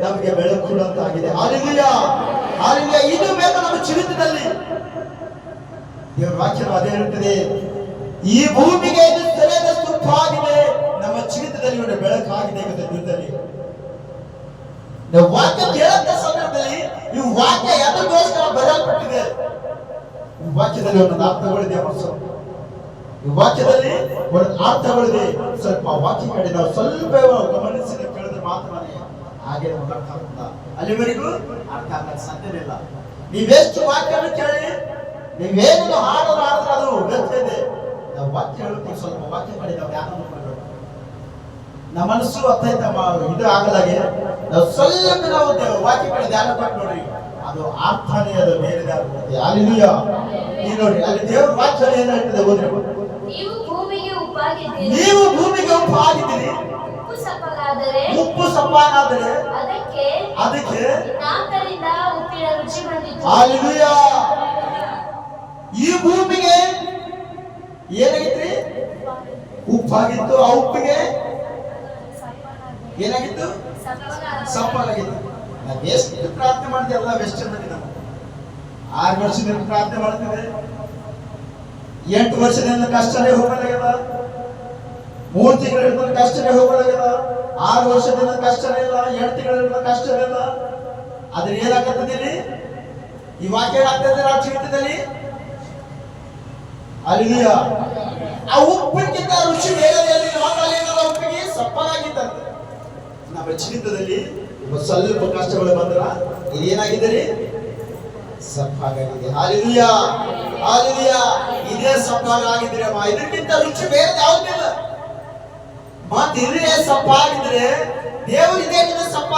ನಮಗೆ ಬೆಳಕು ಕೊಡುವಂತಾಗಿದೆ. Hallelujah, hallelujah. ಇದು ಬೇಕು ನಮ್ಮ ಜೀವಿತದಲ್ಲಿ. ದೇವರ ವಾಕ್ಯವು ಅದೇ ಹೇಳುತ್ತದೆ, ಈ ಭೂಮಿಗೆ ಇದು ತೆರೆದ ಸ್ತೂಪವಾಗಿದೆ, ನಮ್ಮ ಜೀವಿತದಲ್ಲಿ ಒಂದು ಬೆಳಕಾಗಿದೆ. ಜೀವಿತದಲ್ಲಿ ನಾವು ವಾಕ್ಯ ಕೇಳುವಂತ ಸಂದರ್ಭದಲ್ಲಿ ಈ ವಾಕ್ಯ ಎದಕ್ಕೋಸ್ಕರ ಬರೆಯಲ್ಪಟ್ಟಿದೆ, ಈ ವಾಕ್ಯದಲ್ಲಿ ಒಂದು ಅರ್ಥಗಳಿದೆ. ಈ ವಾಕ್ಯದಲ್ಲಿ ಒಂದು ಅರ್ಥಗಳಿದೆ. ಸ್ವಲ್ಪ ವಾಕ್ಯ ಕಡೆ ನಾವು ಸ್ವಲ್ಪ ಗಮನಿಸಿ ಕೇಳಿದ್ರೆ ಮಾತ್ರ ಹಾಗೆ ನಮ್ಗೆ ಅರ್ಥ ಆಗ್ತದ. ಅಲ್ಲಿವರೆಗೂ ಅರ್ಥ ಆಗಕ್ಕೆ ಸಾಧ್ಯವಿಲ್ಲ. ನೀವೆಷ್ಟು ವಾಕ್ಯವನ್ನು ಕೇಳಿ ನೀವೇನು ಹಾಡೋದು ಆದ್ರೆ ಅದು ವ್ಯರ್ಥ ಇದೆ. ನಾವು ವಾಕ್ಯ ಹೇಳ್ತೀವಿ, ಸ್ವಲ್ಪ ವಾಕ್ಯ ಮಾಡಿ ನಾವು ಧ್ಯಾನ ಮಾಡಬೇಕು. ನಮ್ಮ ಮನಸ್ಸು ಅರ್ಥೈತ ಇದು ಆಗಲಾಗೆ ನಾವು ಸ್ವಲ್ಪ ನಾವು ವಾಕ್ಯ ಕಡೆ ಧ್ಯಾನ ಕೊಟ್ಟು ನೋಡ್ರಿ, ಅದು ಅರ್ಥನೇ ಅದು ಬೇರೆ ಆಗುತ್ತೆ. ಹಲ್ಲೆಲೂಯಾ. ಈ ನೋಡ್ರಿ ಅಲ್ಲಿ ದೇವರ ವಾಕ್ಯ ಏನು ಹೇಳ್ತದೆ ಓದ್ರಿ. ನೀವು ಭೂಮಿಗೆ ಉಪ್ಪಾಗಿದ್ದೀರಿ, ನೀವು ಭೂಮಿಗೆ ಉಪ್ಪಾಗಿದ್ದೀರಿ, ಉಪ್ಪು ಸಪ್ಪನಾದರೆ ಅದಕ್ಕೆ ನಾಲ್ಕರಿಂದ ಉಪ್ಪಿನ ರುಚಿ ಬಂದಿತು. ಹಲ್ಲೆಲೂಯಾ. ಈ ಭೂಮಿಗೆ ಏನಾಗಿತ್ರಿ? ಉಪ್ಪಾಗಿತ್ತು. ಆ ಉಪ್ಪಿಗೆ ಏನಾಗಿತ್ತು? ಸಪ್ಪನಾಗಿತ್ತು. ನಾವು ಎಷ್ಟು ಪ್ರಾರ್ಥನೆ ಮಾಡಿದ್ವಿ ಎಲ್ಲ ವೆಸ್ಟ್ ಬಂದಿದೆ. ನಾವು 6 ವರ್ಷದಿಂದ ಪ್ರಾರ್ಥನೆ ಮಾಡ್ತಿದ್ದೆ, 8 ವರ್ಷದಿಂದ ಕಷ್ಟನೇ ಹೋಗಲಾಗ್ಯದ, 3 ತಿಂಗಳಿಂದ ಕಷ್ಟನೇ ಹೋಗಲಾಗ್ಯದ, 6 ವರ್ಷದಿಂದ ಕಷ್ಟನೇ ಇಲ್ಲ, 8 ತಿಂಗಳಿಂದ ಕಷ್ಟನೇ ಇಲ್ಲ. ಆದ್ರೆ ಏನಾಗ್ತದೆ ಈ ವಾಕ್ಯ ಏನಾಗ್ತದೆ ನಾವು ಜೀವಿತದಲ್ಲಿ? ಹಲ್ಲೆಲೂಯಾ. ಆ ಉಪ್ಪಿಗಿಂತ ರುಚಿ ಬೇರೆ. ಉಪ್ಪಿಗೆ ಸಪ್ಪನಾಗಿದ್ದಂತೆ ನಮ್ಮ ಜೀವಿತದಲ್ಲಿ ಸ್ವಲ್ಪ ಕಷ್ಟಗಳು ಬಂದ್ರ ಏನಾಗಿದೆ? ಸಪ್ಪಗಾಗಿದೆ. Hallelujah, hallelujah. ಇದೇ ಸಪ್ಪಗಾಗಿದ್ರೆ ಇದಕ್ಕಿಂತ ರುಚಿ ಬೇರೆ ಯಾವುದಿಲ್ಲ. ಮತ್ತೆ ಇದೇ ಸಪ್ಪಾಗಿದ್ರೆ ದೇವರು ಇದೇ ಸಪ್ಪ